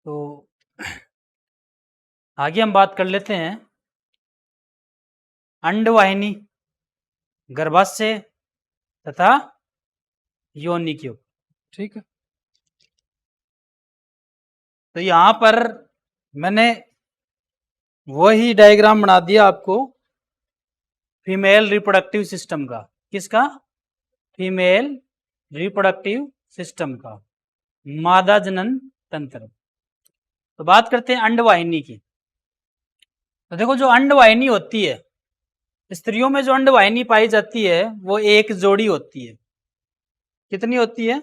तो आगे हम बात कर लेते हैं अंडवाहिनी, गर्भाशय तथा योनि के ऊपर। ठीक है, तो यहां पर मैंने वही डायग्राम बना दिया आपको फीमेल रिप्रोडक्टिव सिस्टम का। किसका? फीमेल रिप्रोडक्टिव सिस्टम का, मादा जनन तंत्र। तो बात करते हैं अंडवाहिनी की। तो देखो, जो अंडवाहिनी होती है, स्त्रियों में जो अंडवाहिनी पाई जाती है वो एक जोड़ी होती है। कितनी होती है?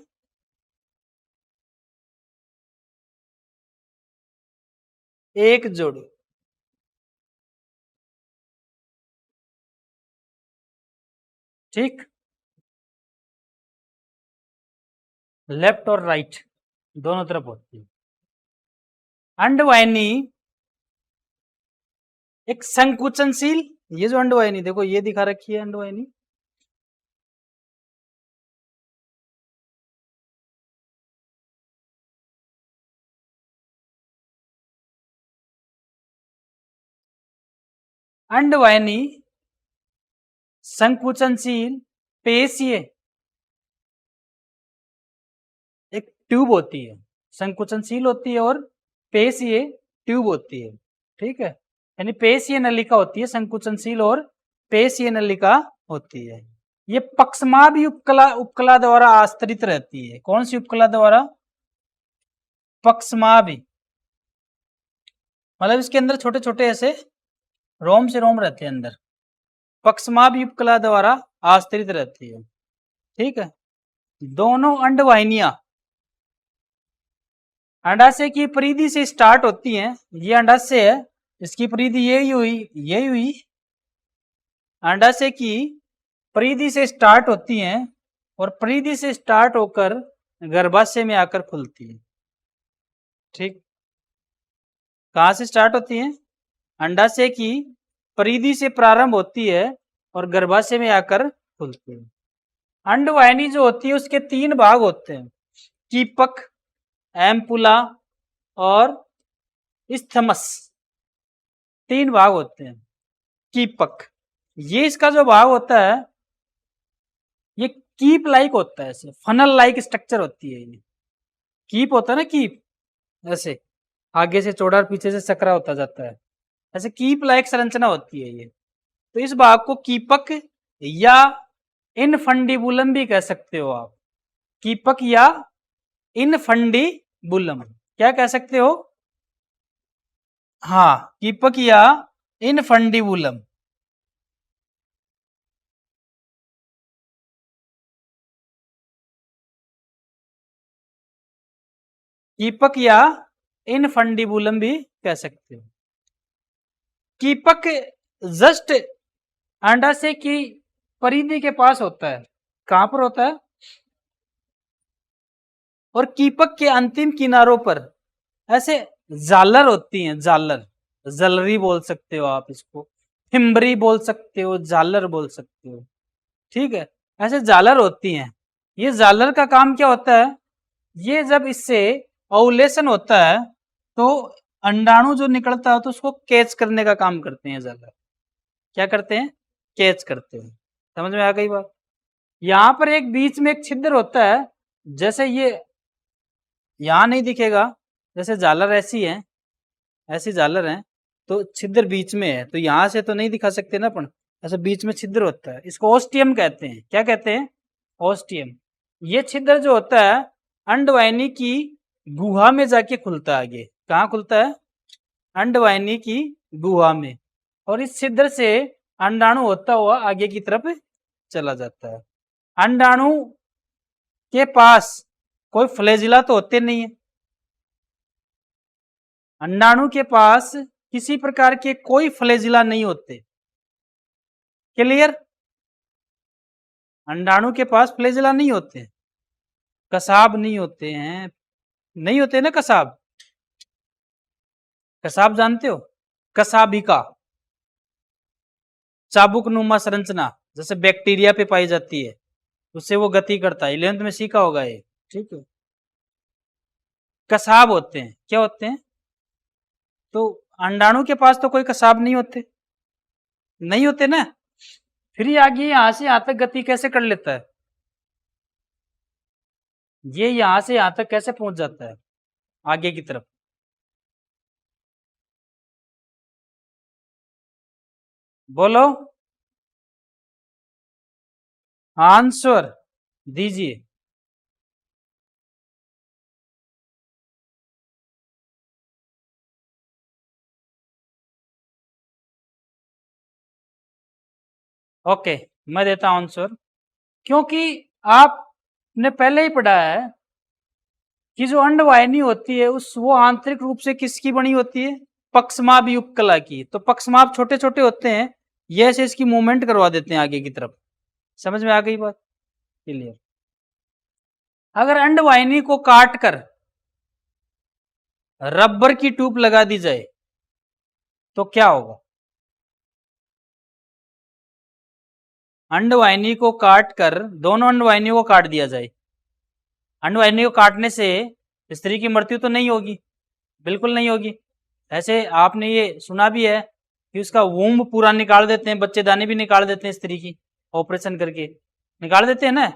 एक जोड़ी। ठीक, लेफ्ट और राइट दोनों तरफ होती है। अंडवाहिनी एक संकुचनशील, ये जो अंडवाहिनी देखो ये दिखा रखी है अंडवाहिनी, अंडवाहिनी संकुचनशील पेशीय एक ट्यूब होती है, संकुचनशील होती है और पेशीय ट्यूब होती है। ठीक है, यानी पेशीय नलिका होती है, संकुचनशील और पेशीय नलिका होती है। ये पक्षमाभि उपकला द्वारा आस्तरित रहती है। कौन सी उपकला द्वारा? पक्षमाभि, मतलब इसके अंदर छोटे छोटे ऐसे रोम से रोम रहते हैं अंदर, पक्षमाभि उपकला द्वारा आस्तरित रहती है। ठीक है, दोनों अंडवाहिनियां अंडाशय की परिधि से स्टार्ट होती हैं। ये अंडाशय है, इसकी परिधि यही हुई अंडाशय की परिधि से स्टार्ट होती हैं और परिधि से स्टार्ट होकर गर्भाशय में आकर खुलती है। ठीक, कहां से स्टार्ट होती हैं? अंडाशय की परिधि से प्रारंभ होती है और गर्भाशय में आकर खुलती है। अंडवाहिनी जो होती है उसके तीन भाग होते हैं, कीपक, एम्पुला और इस्थमस। तीन भाग होते हैं। कीपक, ये इसका जो भाग होता है ये कीप लाइक होता है, ऐसे फनल लाइक स्ट्रक्चर होती है। ये कीप होता है ना, कीप, ऐसे आगे से चौड़ा और पीछे से सकरा होता जाता है, ऐसे कीप लाइक संरचना होती है ये। तो इस भाग को कीपक या इनफंडिबुलम भी कह सकते हो आप। कीपक या इनफंडिबुलम क्या कह सकते हो? हाँ, कीपक या इनफंडिबुलम। कीपक या इनफंडिबुलम भी कह सकते हो। कीपक जस्ट अंडाशय की परिधि के पास होता है। कहां पर होता है? और कीपक के अंतिम किनारों पर ऐसे जालर होती हैं, जालर, जलरी बोल सकते हो आप इसको, फिम्बरी बोल सकते हो, जालर बोल सकते हो। ठीक है, ऐसे जालर होती हैं। ये जालर का काम क्या होता है? ये जब इससे ओवुलेशन होता है तो अंडाणु जो निकलता है तो उसको कैच करने का काम करते हैं जालर। क्या करते हैं? कैच करते हैं। समझ में आ गई बात? यहां पर एक बीच में एक छिद्र होता है, जैसे ये यहां नहीं दिखेगा, जैसे झालर ऐसी है, ऐसी झालर है तो छिद्र बीच में है, तो यहां से तो नहीं दिखा सकते ना अपन, ऐसे बीच में छिद्र होता है, इसको ओस्टियम कहते हैं। क्या कहते हैं? ओस्टियम। ये छिद्र जो होता है अंडवाहिनी की गुहा में जाके खुलता है। आगे कहाँ खुलता है? अंडवाहिनी की गुहा में, और इस छिद्र से अंडाणु होता हुआ आगे की तरफ चला जाता है। अंडाणु के पास कोई फ्लैजिला तो होते नहीं है, अंडाणु के पास किसी प्रकार के कोई फ्लैजिला नहीं होते। क्लियर? अंडाणु के पास फ्लैजिला नहीं होते, कसाब नहीं होते हैं, नहीं होते ना कसाब। कसाब जानते हो? कसाबिका, चाबुक नुमा संरचना जैसे बैक्टीरिया पे पाई जाती है, उससे वो गति करता है। 11th में सीखा होगा ये। ठीक है, कसाब होते हैं। क्या होते हैं? तो अंडाणु के पास तो कोई कसाब नहीं होते, नहीं होते ना। फिर ये आगे यहां से यहां तक गति कैसे कर लेता है? ये यहां से यहां तक कैसे पहुंच जाता है आगे की तरफ? बोलो, आंसर दीजिए। ओके, मैं देता हूं आंसर। क्योंकि आपने पहले ही पढ़ा है कि जो अंडवाहिनी होती है उस वो आंतरिक रूप से किसकी बनी होती है? पक्षमाभ युगकला की। तो पक्षमाभ छोटे छोटे होते हैं, ये ऐसे इसकी मूवमेंट करवा देते हैं आगे की तरफ। समझ में आ गई बात? क्लियर। अगर अंडवाहिनी को काट कर रबर की ट्यूब लगा दी जाए तो क्या होगा? अंडवाहिनी को काट कर, दोनों अंडवाहिनी को काट दिया जाए, अंडवाहिनी को काटने से स्त्री की मृत्यु तो नहीं होगी, बिल्कुल नहीं होगी। ऐसे आपने ये सुना भी है कि उसका वूम्ब पूरा निकाल देते हैं, बच्चेदानी भी निकाल देते हैं स्त्री की, ऑपरेशन करके निकाल देते हैं ना,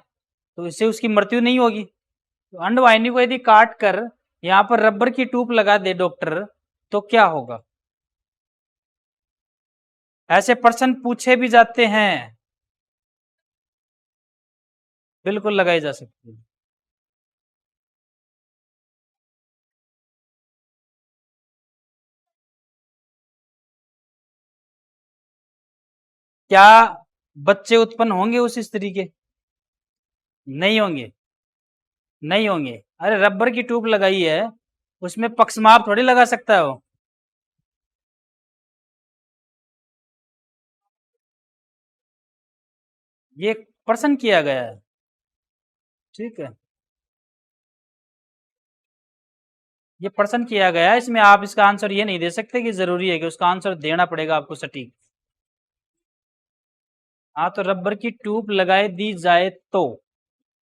तो इससे उसकी मृत्यु नहीं होगी। तो अंडवाहिनी को यदि काट कर यहाँ पर रबर की ट्यूब लगा दे डॉक्टर, तो क्या होगा? ऐसे प्रश्न पूछे भी जाते हैं। बिल्कुल लगाई जा सकती है। क्या बच्चे उत्पन्न होंगे उस स्त्री के? नहीं होंगे, नहीं होंगे। अरे रबर की ट्यूब लगाई है, उसमें पक्षमाप थोड़ी लगा सकता है वो। ये प्रश्न किया गया है, ठीक है, ये प्रश्न किया गया है। इसमें आप इसका आंसर ये नहीं दे सकते कि जरूरी है कि उसका आंसर देना पड़ेगा आपको सटीक। हाँ, तो रबर की ट्यूब लगाई दी जाए तो,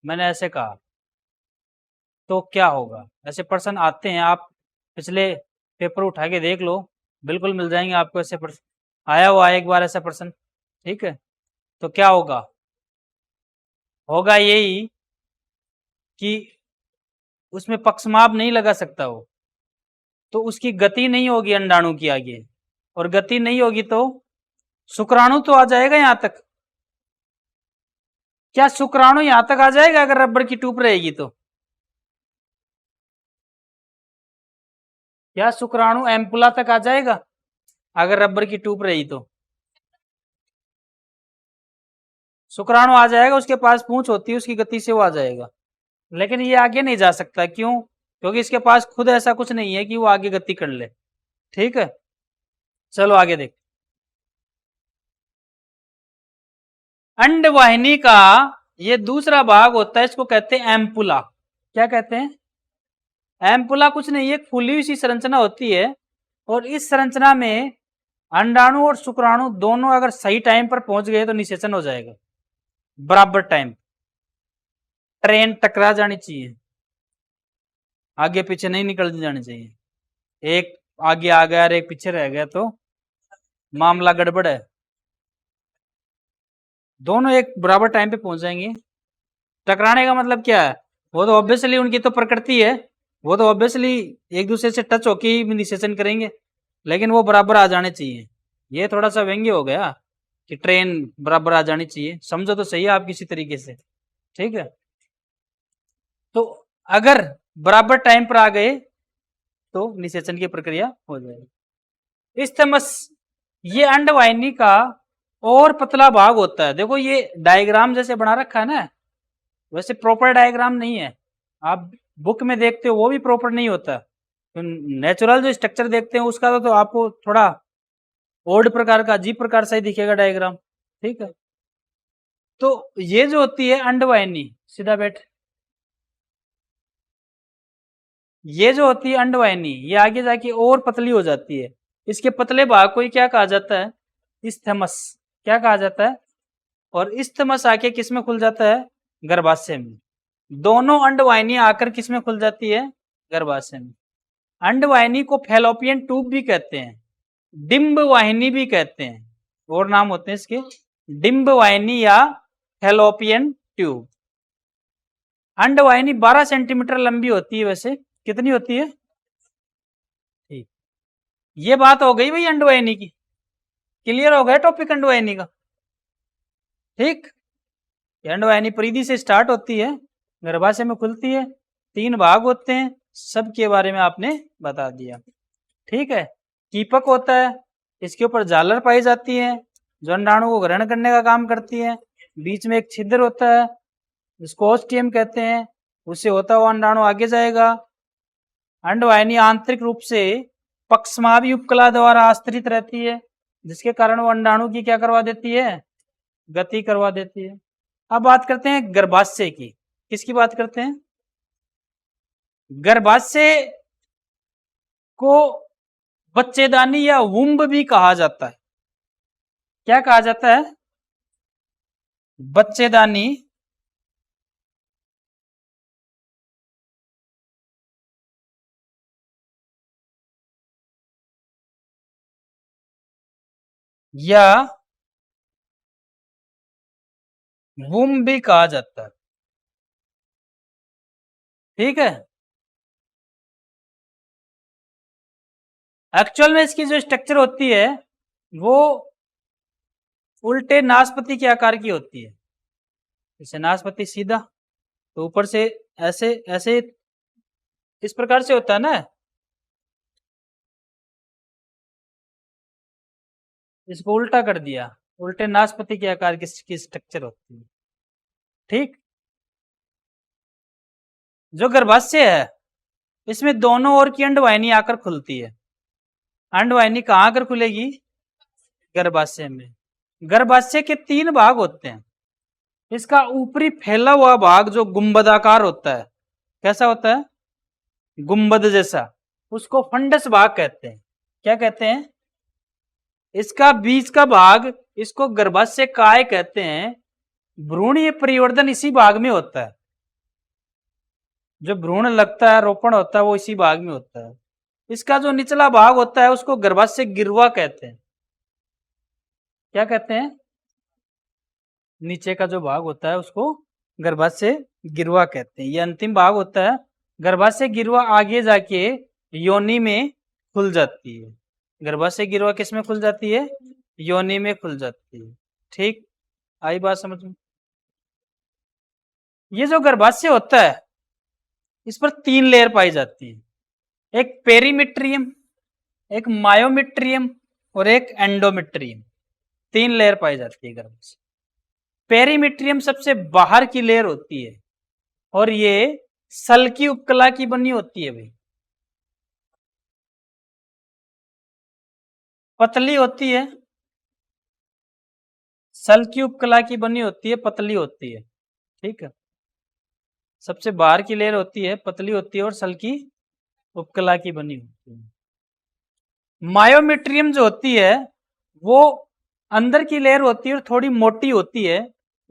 मैंने ऐसे कहा, तो क्या होगा? ऐसे प्रश्न आते हैं, आप पिछले पेपर उठा के देख लो, बिल्कुल मिल जाएंगे आपको ऐसे प्रश्न। आया हुआ है एक बार ऐसा प्रश्न, ठीक है। तो क्या होगा? होगा यही कि उसमें पक्षमाप नहीं लगा सकता वो, तो उसकी गति नहीं होगी अंडाणु की आगे, और गति नहीं होगी तो शुक्राणु तो आ जाएगा यहां तक। क्या शुक्राणु यहां तक आ जाएगा अगर रबर की ट्यूब रहेगी तो? क्या शुक्राणु एम्पुला तक आ जाएगा अगर रबर की ट्यूब रही तो? शुक्राणु आ जाएगा, उसके पास पूंछ होती है, उसकी गति से वो आ जाएगा। लेकिन ये आगे नहीं जा सकता, क्यों? क्योंकि इसके पास खुद ऐसा कुछ नहीं है कि वो आगे गति कर ले, ठीक है। चलो आगे देख। अंडवाहिनी का ये दूसरा भाग होता है, इसको कहते हैं एम्पुला। क्या कहते हैं? एम्पुला कुछ नहीं, एक फूली हुई सी संरचना होती है, और इस संरचना में अंडाणु और शुक्राणु दोनों अगर सही टाइम पर पहुंच गए तो निषेचन हो जाएगा, बराबर टाइम। ट्रेन टकरा जानी चाहिए, आगे पीछे नहीं निकल जानी चाहिए। एक आगे आ गया और एक पीछे रह गया तो मामला गड़बड़ है। दोनों एक बराबर टाइम पे पहुंच जाएंगे। टकराने का मतलब क्या है? वो तो ऑब्वियसली उनकी तो प्रकृति है, वो तो ऑब्वियसली एक दूसरे से टच होके ही निषेचन करेंगे, लेकिन वो बराबर आ जाने चाहिए। ये थोड़ा सा व्यंग्य हो गया कि ट्रेन बराबर आ जानी चाहिए, समझो तो सही है आप किसी तरीके से, ठीक है। तो अगर बराबर टाइम पर आ गए तो निषेचन की प्रक्रिया हो जाएगी। इस्थमस, ये अंडवाहिनी का और पतला भाग होता है। देखो ये डायग्राम जैसे बना रखा है ना, वैसे प्रॉपर डायग्राम नहीं है। आप बुक में देखते हो वो भी प्रॉपर नहीं होता, तो नेचुरल जो स्ट्रक्चर देखते हैं उसका तो आपको थोड़ा ओल्ड प्रकार का, अजीब प्रकार से ही दिखेगा डायग्राम, ठीक है। तो ये जो होती है अंडवाहिनी, सीधा बैठ, ये जो होती है अंडवाहिनी, ये आगे जाके और पतली हो जाती है। इसके पतले भाग को ही क्या कहा जाता है? इस्थमस। क्या कहा जाता है? और इस्थमस आके किसमें खुल जाता है? गर्भाशय में। दोनों अंडवाहिनी आकर किसमें खुल जाती है? गर्भाशय में। अंडवाहिनी को फैलोपियन ट्यूब भी कहते हैं, डिंब वाहिनी भी कहते हैं, और नाम होते हैं इसके, डिंब वाहिनी या फैलोपियन ट्यूब। अंडवाहिनी 12 सेंटीमीटर लंबी होती है। वैसे कितनी होती है? ठीक, ये बात हो गई भाई अंडवाहिनी की। क्लियर हो गया टॉपिक अंडवाहिनी का? ठीक, अंडवाहिनी परिधि से स्टार्ट होती है, गर्भाशय में खुलती है, 3 भाग होते हैं, सबके बारे में आपने बता दिया। ठीक है, कीपक होता है, इसके ऊपर झालर पाई जाती है जो अंडाणु को ग्रहण करने का काम करती है। बीच में एक छिद्र होता है जिसको ओस्टियम कहते हैं, उससे होता हुआ अंडाणु आगे जाएगा। अंडवाहिनी आंतरिक रूप से पक्षमावी उपकला द्वारा आश्रित रहती है, जिसके कारण वो अंडाणु की क्या करवा देती है? गति करवा देती है। अब बात करते हैं गर्भाशय की। किसकी बात करते हैं? गर्भाशय को बच्चेदानी या वुम्ब भी कहा जाता है। क्या कहा जाता है? बच्चेदानी या वुम्ब भी कहा जाता है। ठीक है, एक्चुअल में इसकी जो स्ट्रक्चर होती है वो उल्टे नाशपति के आकार की होती है। जैसे नाशपति सीधा, तो ऊपर से ऐसे ऐसे इस प्रकार से होता है ना, इसको उल्टा कर दिया, उल्टे नाशपति के आकार की स्ट्रक्चर होती है। ठीक, जो गर्भाशय है इसमें दोनों ओर की अंडवाहिनी आकर खुलती है। अंडवाहिनी कहाँ आकर खुलेगी? गर्भाशय में। गर्भाशय के 3 भाग होते हैं। इसका ऊपरी फैला हुआ भाग जो गुंबदाकार होता है, कैसा होता है? गुंबद जैसा, उसको फंडस भाग कहते हैं। क्या कहते हैं? इसका बीच का भाग, इसको गर्भाशय काय कहते हैं। भ्रूणीय परिवर्धन इसी भाग में होता है। जो भ्रूण लगता है, रोपण होता है, वो इसी भाग में होता है। इसका जो निचला भाग होता है उसको गर्भाशय गिरवा कहते हैं। क्या कहते हैं? नीचे का जो भाग होता है उसको गर्भाशय गिरवा कहते हैं। ये अंतिम भाग होता है। गर्भाशय गिरवा आगे जाके योनि में खुल जाती है। गर्भाशय गिरवा किस में खुल जाती है? योनि में खुल जाती है। ठीक, आई बात समझ में? ये जो गर्भाशय होता है इस पर 3 लेयर पाई जाती है, एक पेरीमिट्रियम, एक मायोमिट्रियम और एक एंडोमिट्रियम। 3 लेयर पाई जाती है गर्भाशय। पेरीमिट्रियम सबसे बाहर की लेयर होती है और ये सल की उपकला की बनी होती है भाई, पतली होती है, सल की उपकला की बनी होती है, पतली होती है। ठीक है, सबसे बाहर की लेयर होती है, पतली होती है और सल की उपकला की बनी होती है। मायोमेट्रियम जो होती है वो अंदर की लेयर होती है और थोड़ी मोटी होती है।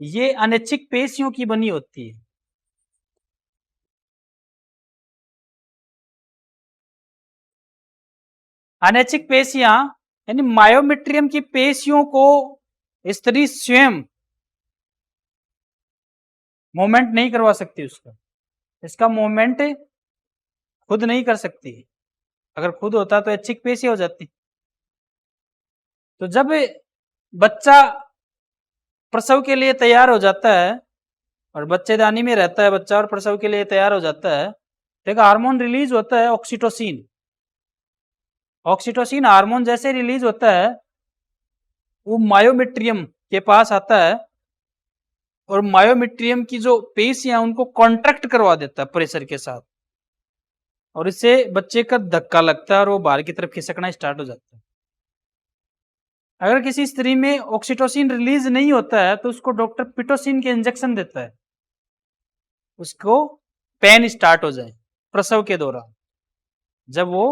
ये अनैच्छिक पेशियों की बनी होती है। अनैच्छिक पेशियां यानी मायोमेट्रियम की पेशियों को स्त्री स्वयं मूवमेंट नहीं करवा सकती, इसका मूवमेंट खुद नहीं कर सकती। अगर खुद होता तो ऐच्छिक पेशी हो जाती। तो जब बच्चा प्रसव के लिए तैयार हो जाता है और बच्चेदानी में रहता है बच्चा और प्रसव के लिए तैयार हो जाता है, तो एक हार्मोन रिलीज होता है ऑक्सीटोसिन। ऑक्सीटोसिन हार्मोन जैसे रिलीज होता है वो मायोमेट्रियम के पास आता है और मायोमेट्रियम की जो पेशियां उनको कॉन्ट्रैक्ट करवा देता है प्रेशर के साथ, और इससे बच्चे का धक्का लगता है और वो बाहर की तरफ खिसकना स्टार्ट हो जाता है। अगर किसी स्त्री में ऑक्सीटोसिन रिलीज नहीं होता है तो उसको डॉक्टर पिटोसिन के इंजेक्शन देता है, उसको पेन स्टार्ट हो जाए प्रसव के दौरान। जब वो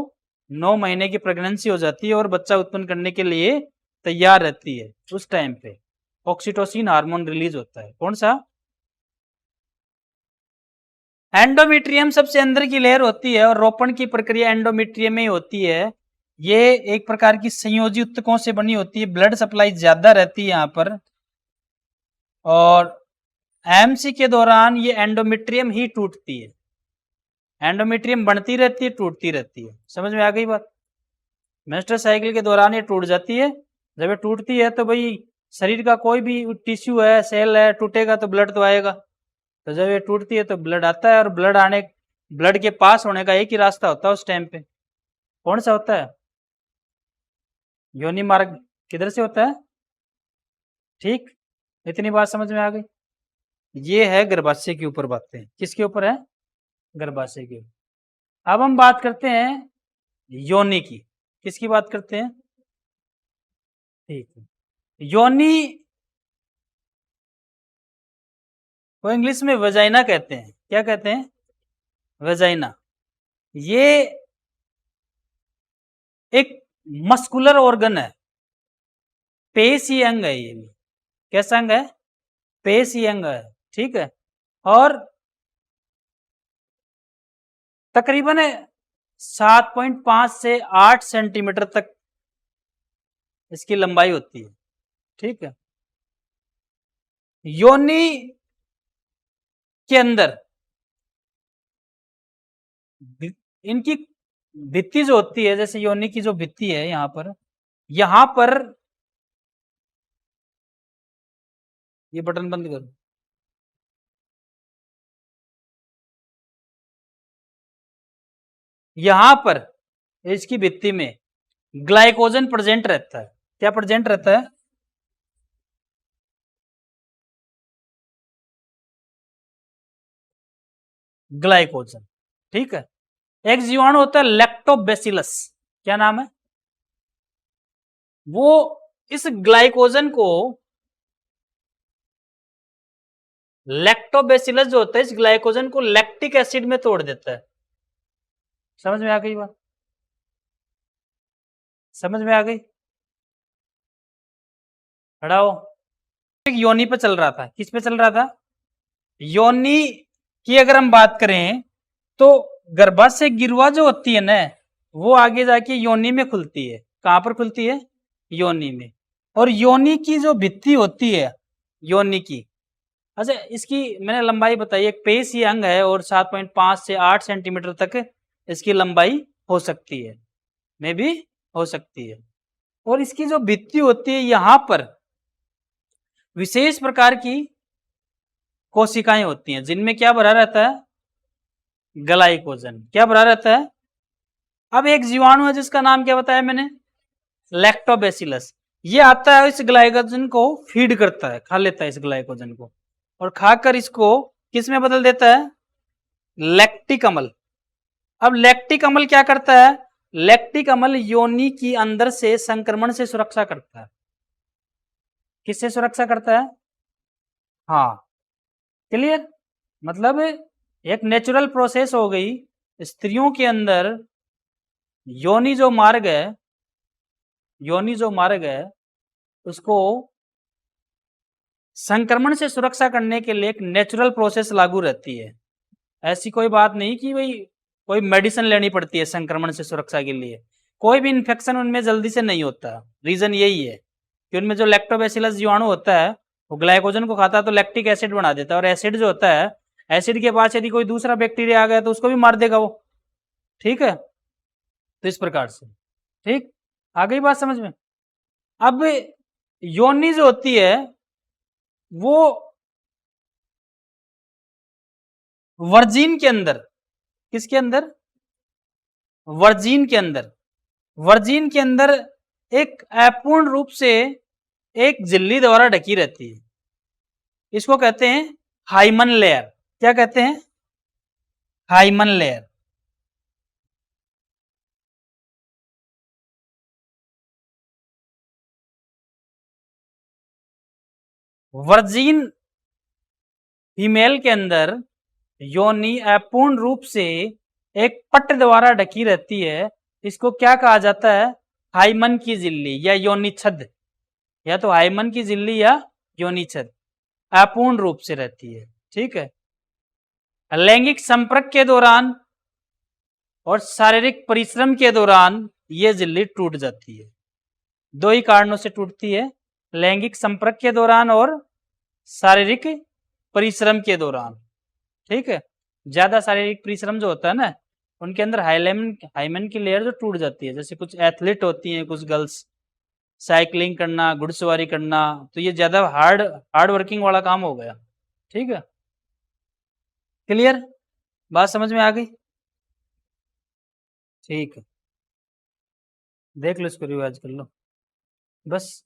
9 महीने की प्रेगनेंसी हो जाती है और बच्चा उत्पन्न करने के लिए तैयार रहती है, उस टाइम पे ऑक्सीटोसिन हार्मोन रिलीज होता है। कौन सा? एंडोमेट्रियम सबसे अंदर की लेयर होती है और रोपण की प्रक्रिया एंडोमेट्रियम में ही होती है। ये एक प्रकार की संयोजी ऊतकों से बनी होती है, ब्लड सप्लाई ज्यादा रहती है यहाँ पर, और एमसी के दौरान ये एंडोमेट्रियम ही टूटती है। एंडोमेट्रियम बनती रहती है, टूटती रहती है। समझ में आ गई बात? मेंस्ट्रुअल साइकिल के दौरान ये टूट जाती है। जब ये टूटती है तो भाई शरीर का कोई भी टिश्यू है, सेल है, टूटेगा तो ब्लड तो आएगा। तो जब ये टूटती है तो ब्लड आता है, और ब्लड के पास होने का एक ही रास्ता होता है उस टाइम पे। कौन सा होता है? योनि मार्ग। किधर से होता है? ठीक, इतनी बात समझ में आ गई। ये है गर्भाशय के ऊपर बातें। किसके ऊपर है? गर्भाशय के ऊपर। अब हम बात करते हैं योनि की। किसकी बात करते हैं? ठीक है। योनि वो इंग्लिश में वजाइना कहते हैं। क्या कहते हैं? वजाइना। ये एक मस्कुलर ऑर्गन है, पेशी अंग है। ये कैसा अंग है? पेशी अंग है। ठीक है। और तकरीबन 7.5 से 8 सेंटीमीटर तक इसकी लंबाई होती है। ठीक है। योनि के अंदर इनकी भित्ति जो होती है, जैसे योनि की जो भित्ति है यहां पर ये बटन बंद करो। यहां पर इसकी भित्ति में ग्लाइकोजन प्रेजेंट रहता है। क्या प्रेजेंट रहता है? ग्लाइकोजन। ठीक है। एक जीवाणु होता है लैक्टोबैसिलस। क्या नाम है? वो इस ग्लाइकोजन को, लैक्टोबैसिलस जो होता है इस ग्लाइकोजन को लैक्टिक एसिड में तोड़ देता है। समझ में आ गई बात? समझ में आ गई? हटाओ। योनि पे चल रहा था। किस पे चल रहा था? योनि की अगर हम बात करें तो गर्भाशय गिरवा जो होती है ना, वो आगे जाके योनि में खुलती है। कहां पर खुलती है? योनि में। और योनि की जो भित्ति होती है योनि की, अच्छा इसकी मैंने लंबाई बताई, एक पेशी अंग है और 7.5 से 8 सेंटीमीटर तक इसकी लंबाई हो सकती है, में भी हो सकती है। और इसकी जो भित्ति होती है यहां पर विशेष प्रकार की कोशिकाएं होती हैं जिनमें क्या भरा रहता है? ग्लाइकोजन। क्या भरा रहता है? अब एक जीवाणु है जिसका नाम क्या बताया मैंने? लैक्टोबैसिलस। ये आता है इस ग्लाइकोजन को फीड करता है, खा लेता है इस ग्लाइकोजन को, और खाकर इसको किस में बदल देता है? लैक्टिक अम्ल। अब लैक्टिक अम्ल क्या करता है? लैक्टिक अम्ल योनि की अंदर से संक्रमण से सुरक्षा करता है। किससे सुरक्षा करता है? हाँ, क्लियर? मतलब एक नेचुरल प्रोसेस हो गई। स्त्रियों के अंदर योनि जो मार्ग है उसको संक्रमण से सुरक्षा करने के लिए एक नेचुरल प्रोसेस लागू रहती है। ऐसी कोई बात नहीं कि भाई कोई मेडिसिन लेनी पड़ती है संक्रमण से सुरक्षा के लिए। कोई भी इन्फेक्शन उनमें जल्दी से नहीं होता। रीजन यही है कि उनमें जो लैक्टोबैसिलस जीवाणु होता है वो ग्लाइकोजन को खाता है तो लैक्टिक एसिड बना देता है, और एसिड जो होता है, एसिड के पास यदि कोई दूसरा बैक्टीरिया आ गया तो उसको भी मार देगा वो। ठीक है। तो इस प्रकार से, ठीक, आ गई बात समझ में? अब योनि जो होती है वो वर्जिन के अंदर, किसके अंदर? वर्जिन के अंदर एक अपूर्ण रूप से एक झिल्ली द्वारा ढकी रहती है। इसको कहते हैं हाइमन लेयर। क्या कहते हैं? Hymen layer. वर्जिन फीमेल के अंदर योनि अपूर्ण रूप से एक पट्ट द्वारा ढकी रहती है। इसको क्या कहा जाता है? हाइमन की झिल्ली या योनि छद, या तो हाइमन की झिल्ली या योनि छद, अपूर्ण रूप से रहती है। ठीक है। लैंगिक संपर्क के दौरान और शारीरिक परिश्रम के दौरान ये झिल्ली टूट जाती है। दो ही कारणों से टूटती है, लैंगिक संपर्क के दौरान और शारीरिक परिश्रम के दौरान। ठीक है, ज्यादा शारीरिक परिश्रम जो होता है ना, उनके अंदर हाइमेन की लेयर जो टूट जाती है। जैसे कुछ एथलीट होती हैं, कुछ गर्ल्स, साइकिलिंग करना, घुड़सवारी करना, तो ये ज्यादा हार्ड वर्किंग वाला काम हो गया। ठीक है, क्लियर, बात समझ में आ गई? ठीक है, देख लो, इसको रिवाइज कर लो बस।